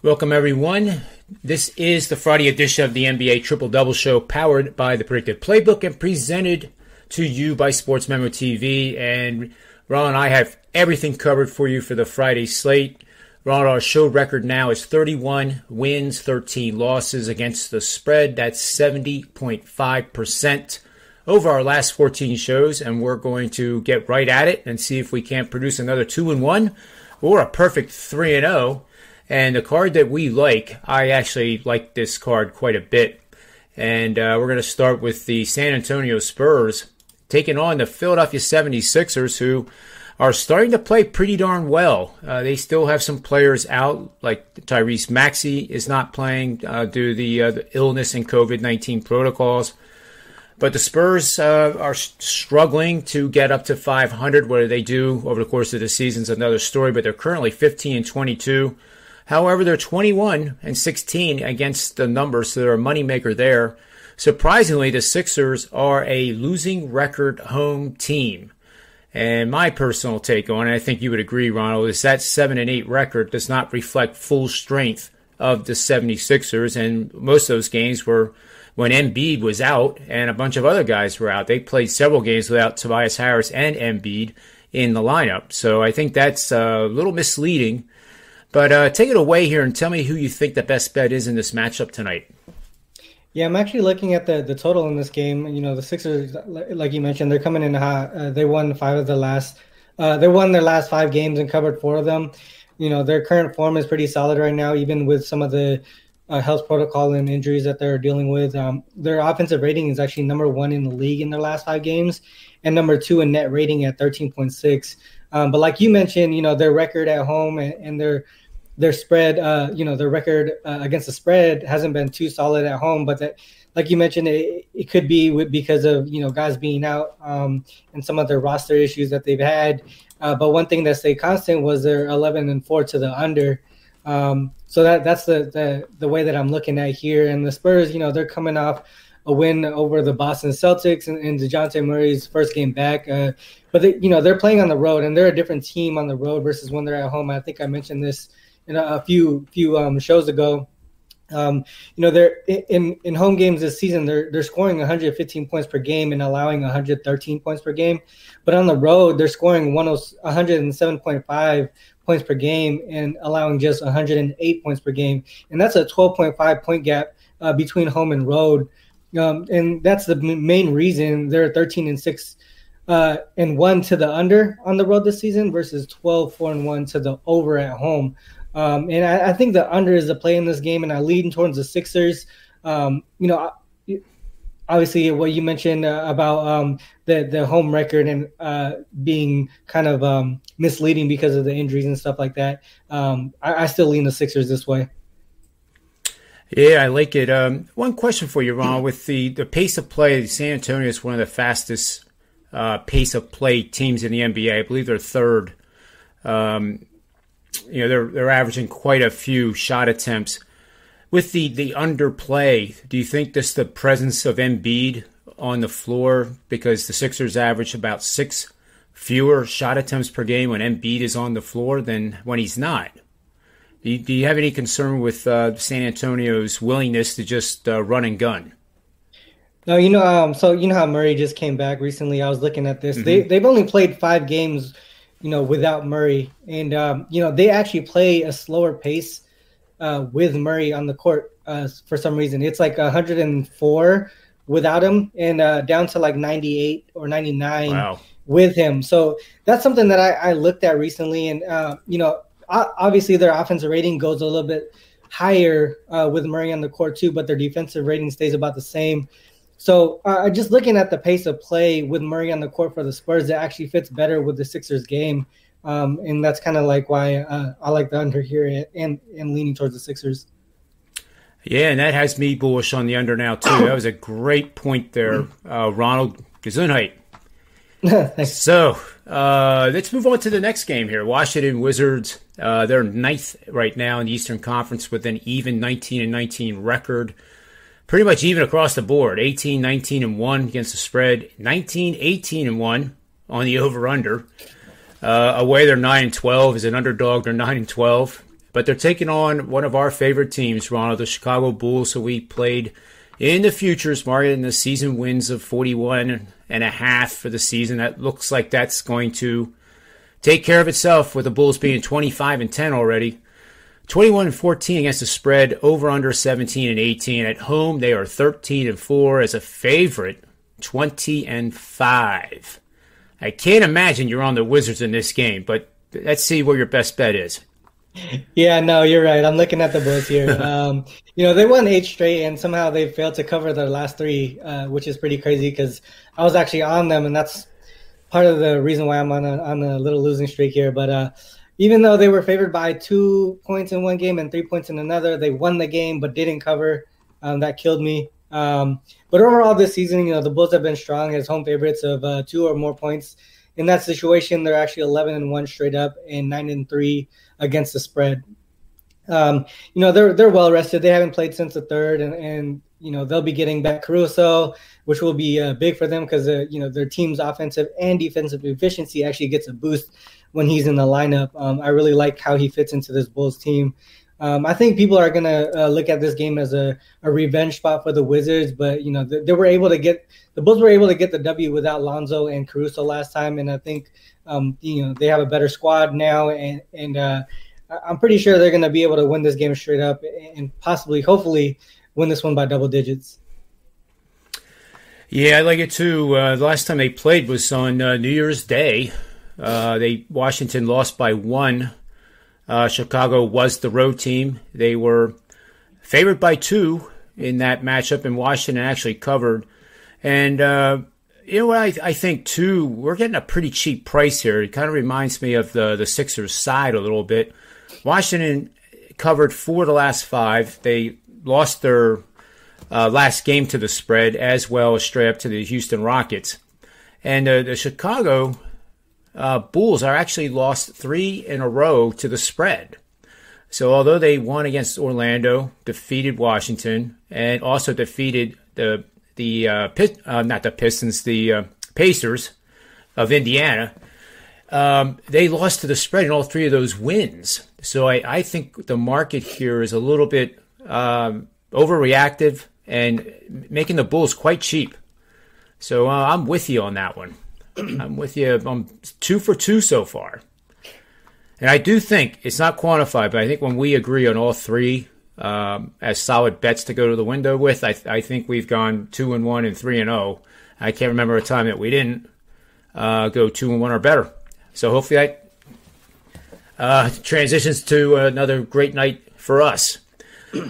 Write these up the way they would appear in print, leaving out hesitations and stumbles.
Welcome, everyone. This is the Friday edition of the NBA Triple Double Show, powered by the Predictive Playbook and presented to you by Sports Memo TV. And Ron and I have everything covered for you for the Friday slate. Ron, our show record now is 31 wins, 13 losses against the spread. That's 70.5% over our last 14 shows, and we're going to get right at it and see if we can't produce another 2-1 or a perfect 3-0. And the card that we like, I actually like this card quite a bit. And we're going to start with the San Antonio Spurs taking on the Philadelphia 76ers, who are starting to play pretty darn well. They still have some players out, like Tyrese Maxey is not playing due to the illness and COVID-19 protocols. But the Spurs are struggling to get up to 500. What do they do over the course of the season is another story, but they're currently 15-22. However, they're 21-16 against the numbers, so they're a moneymaker there. Surprisingly, the Sixers are a losing record home team. And my personal take on it, I think you would agree, Ronald, is that 7-8 record does not reflect full strength of the 76ers. And most of those games were when Embiid was out and a bunch of other guys were out. They played several games without Tobias Harris and Embiid in the lineup. So I think that's a little misleading. But take it away here and tell me who you think the best bet is in this matchup tonight. Yeah, I'm actually looking at the total in this game. You know, the Sixers, like you mentioned, they're coming in hot. They won their last 5 games and covered 4 of them. You know, their current form is pretty solid right now, even with some of the health protocol and injuries that they're dealing with. Their offensive rating is actually number 1 in the league in their last 5 games and number 2 in net rating at 13.6. But like you mentioned, you know, their record at home and their spread, their record against the spread hasn't been too solid at home. But that, like you mentioned, it could be because of, you know, guys being out and some of their roster issues that they've had. But one thing that stayed constant was their 11-4 to the under. So that's the way that I'm looking at here. And the Spurs, you know, they're coming off a win over the Boston Celtics and DeJounte Murray's first game back. But they're playing on the road, and they're a different team on the road versus when they're at home. I think I mentioned this in a few shows ago. They're in home games this season. They're scoring 115 points per game and allowing 113 points per game. But on the road, they're scoring 107.5 points per game and allowing just 108 points per game. And that's a 12.5 point gap between home and road. And that's the main reason they're 13-6 and 1 to the under on the road this season versus 12-4-1 to the over at home. And I think the under is the play in this game, and I lean towards the Sixers. Obviously, what you mentioned about the home record and being kind of misleading because of the injuries and stuff like that. I still lean the Sixers this way. Yeah, I like it. One question for you, Ron. With the pace of play, San Antonio is one of the fastest pace of play teams in the NBA. I believe they're third. They're averaging quite a few shot attempts. With the underplay, do you think this the presence of Embiid on the floor, because the Sixers average about 6 fewer shot attempts per game when Embiid is on the floor than when he's not? Do you have any concern with San Antonio's willingness to just run and gun? No, so you know how Murray just came back recently. I was looking at this. Mm-hmm. They've only played 5 games, without Murray, and they actually play a slower pace with Murray on the court for some reason. It's like 104 without him and down to like 98 or 99 with him. So that's something that I looked at recently, and obviously their offensive rating goes a little bit higher with Murray on the court too, but their defensive rating stays about the same. So just looking at the pace of play with Murray on the court for the Spurs, it actually fits better with the Sixers game. And that's kind of like why I like the under here and leaning towards the Sixers. Yeah, and that has me bullish on the under now too. That was a great point there, Ronald. Gesundheit. So let's move on to the next game here. Washington Wizards, they're 9th right now in the Eastern Conference with an even 19-19 record. Pretty much even across the board. 18-19-1 against the spread. 19-18-1 on the over-under. Away they're 9-12. As an underdog, they're 9-12. but they're taking on one of our favorite teams, Ronald, the Chicago Bulls. So we played in the futures market, and the season wins of 41.5 for the season. That looks like that's going to take care of itself with the Bulls being 25-10 already. 21-14 against the spread, over under 17-18. At home, they are 13-4 as a favorite, 20-5. I can't imagine you're on the Wizards in this game, but let's see where your best bet is. Yeah, no, you're right. I'm looking at the Bulls here. They won 8 straight, and somehow they failed to cover their last 3, which is pretty crazy because I was actually on them, and that's part of the reason why I'm on a little losing streak here. But even though they were favored by 2 points in one game and 3 points in another, they won the game but didn't cover. That killed me. But overall this season, the Bulls have been strong as home favorites of 2 or more points. In that situation, they're actually 11-1 straight up and 9-3 against the spread. They're well rested. They haven't played since the 3rd, and they'll be getting back Caruso, which will be big for them because their team's offensive and defensive efficiency actually gets a boost when he's in the lineup. I really like how he fits into this Bulls team. I think people are going to look at this game as a revenge spot for the Wizards, but the Bulls were able to get the W without Lonzo and Caruso last time, and I think they have a better squad now, and I'm pretty sure they're going to be able to win this game straight up and possibly, hopefully, win this one by double digits. Yeah, I like it too. The last time they played was on New Year's Day. Washington lost by 1. Chicago was the road team. They were favored by 2 in that matchup, and Washington actually covered. And you know what? I think, too, we're getting a pretty cheap price here. It kind of reminds me of the Sixers side a little bit. Washington covered 4 of the last 5. They lost their last game to the spread, as well as straight up to the Houston Rockets. And the Chicago Bulls are actually lost 3 in a row to the spread. So although they won against Orlando, defeated Washington, and also defeated the Pacers of Indiana, they lost to the spread in all 3 of those wins. So I think the market here is a little bit overreactive and making the Bulls quite cheap. So I'm with you on that one. I'm with you. I'm 2 for 2 so far. And I do think, it's not quantified, but I think when we agree on all 3 as solid bets to go to the window with, I think we've gone 2-1 and 3-0. I can't remember a time that we didn't go 2-1 or better. So hopefully that transitions to another great night for us.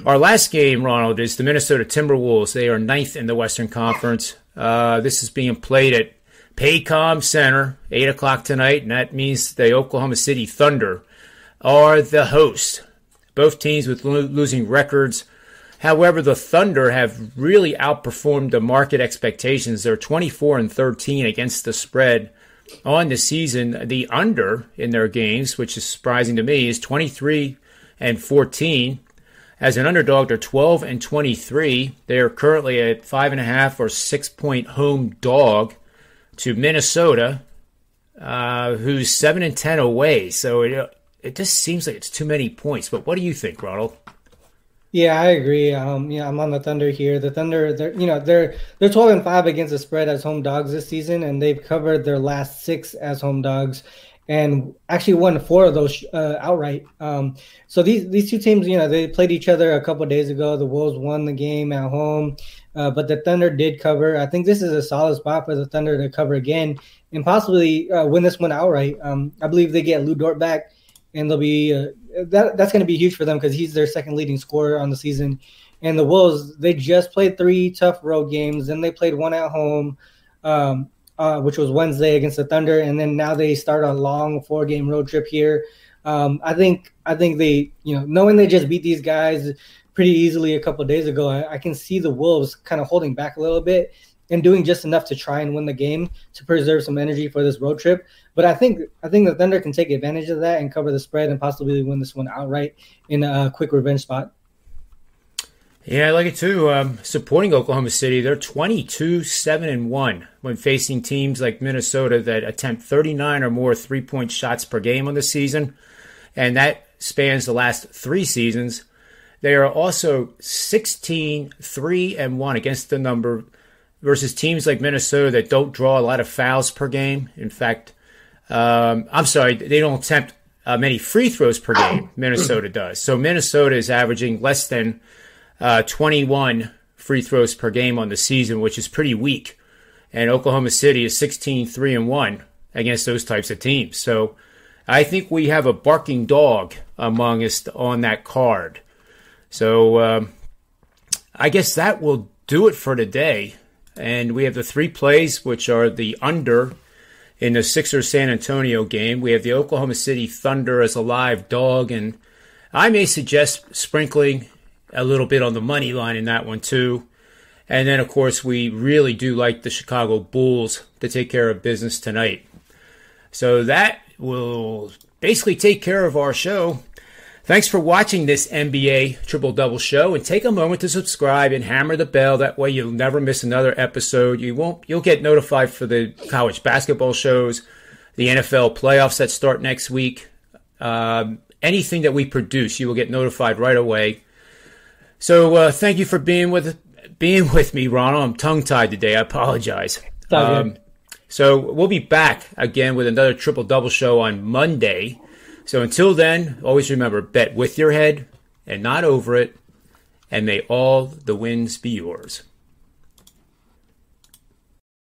Our last game, Ronald, is the Minnesota Timberwolves. They are 9th in the Western Conference. This is being played at Paycom Center, 8 o'clock tonight, and that means the Oklahoma City Thunder are the host. Both teams with losing records. However, the Thunder have really outperformed the market expectations. They're 24-13 against the spread on the season. The under in their games, which is surprising to me, is 23-14. As an underdog, they're 12-23. They are currently at 5.5 or 6-point home dog to Minnesota, who's 7-10 away. So it just seems like it's too many points. But what do you think, Ronald? Yeah, I agree. I'm on the Thunder here. The Thunder, they're 12-5 against the spread as home dogs this season, and they've covered their last 6 as home dogs, and actually won 4 of those outright. So these 2 teams, they played each other a couple of days ago. The Wolves won the game at home, but the Thunder did cover. I think this is a solid spot for the Thunder to cover again and possibly win this one outright. I believe they get Lou Dort back, and they'll be that's going to be huge for them because he's their second leading scorer on the season. And the Wolves, they just played 3 tough road games, then they played 1 at home, which was Wednesday against the Thunder, and then now they start a long 4-game road trip here. I think they, knowing they just beat these guys pretty easily a couple of days ago, I can see the Wolves kind of holding back a little bit and doing just enough to try and win the game to preserve some energy for this road trip. But I think the Thunder can take advantage of that and cover the spread and possibly win this one outright in a quick revenge spot. Yeah, I like it too. Supporting Oklahoma City, they're 22-7-1 when facing teams like Minnesota that attempt 39 or more 3-point shots per game on the season. And that spans the last 3 seasons. They are also 16-3-1 against the number versus teams like Minnesota that don't draw a lot of fouls per game. In fact, they don't attempt many free throws per game. Minnesota does. So Minnesota is averaging less than 21 free throws per game on the season, which is pretty weak. And Oklahoma City is 16-3-1 against those types of teams. So I think we have a barking dog among us on that card. So I guess that will do it for today. And we have the 3 plays, which are the under in the Sixers San Antonio game. We have the Oklahoma City Thunder as a live dog. And I may suggest sprinkling a little bit on the money line in that one too. And then, of course, we really do like the Chicago Bulls to take care of business tonight. So that will basically take care of our show. Thanks for watching this NBA Triple Double show, and take a moment to subscribe and hammer the bell. That way you'll never miss another episode. You'll get notified for the college basketball shows, the NFL playoffs that start next week. Anything that we produce, you will get notified right away. So thank you for being with me, Ronald. I'm tongue-tied today. I apologize. So we'll be back again with another Triple Double show on Monday. So until then, always remember, bet with your head and not over it, and may all the wins be yours.